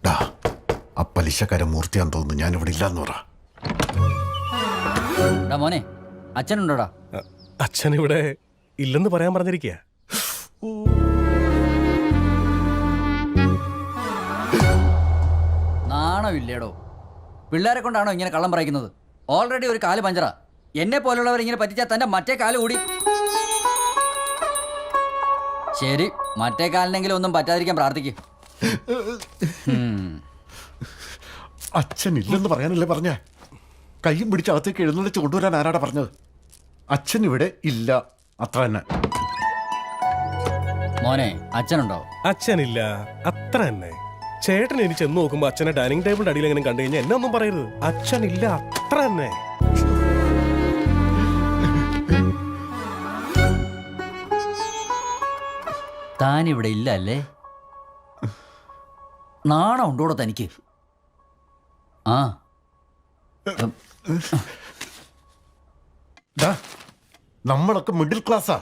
ഡാ ആ പലിശക്കാരൻ മൂർത്തിയാന്ന് തോന്നുന്നു, ഞാനിവിടെ ഇല്ലാന്ന് പറ. മോനെ അച്ഛനുണ്ടോടാ? അച്ഛൻ ഇവിടെ ഇല്ലെന്ന് പറയാൻ പറഞ്ഞിരിക്കുക. നാണമില്ലേടോ? പിള്ളേരെ കൊണ്ടാണോ ഇങ്ങനെ കള്ളം പറയുന്നത്? ഓൾറെഡി ഒരു കാല് പഞ്ചറാ. എന്നെ പോലുള്ളവർ ഇങ്ങനെ പറ്റിച്ചാൽ തന്റെ മറ്റേ കാല് കൂടി. ശരി, മറ്റേ കാലിനെങ്കിലും ഒന്നും പറ്റാതിരിക്കാൻ പ്രാർത്ഥിക്കും. അച്ഛൻ ഇല്ലെന്ന് പറയാനല്ലേ പറഞ്ഞ? കയ്യും പിടിച്ച് അകത്തേക്ക് എഴുന്നള്ളിച്ച് കൊണ്ടുവരാൻ ആരാടാ പറഞ്ഞത്? അച്ഛൻ ഇവിടെ ഇല്ല, അത്ര തന്നെ. മോനെ അച്ഛനുണ്ടോ? അച്ഛനില്ല, അത്ര തന്നെ. ചേട്ടൻ ഇനി ചെന്ന് നോക്കുമ്പോ അച്ഛനെ ഡൈനിങ് ടേബിളിന്റെ അടിയിൽ എങ്ങനെ കണ്ടു കഴിഞ്ഞാൽ എന്നെ ഒന്നും പറയരുത്. അച്ഛനില്ല, അത്ര തന്നെ. താനിവിടെ ഇല്ല അല്ലേ? നാണം ഉണ്ടോടോ തനിക്ക്? ആ നമ്മളൊക്കെ മിഡിൽ ക്ലാസ്സാ.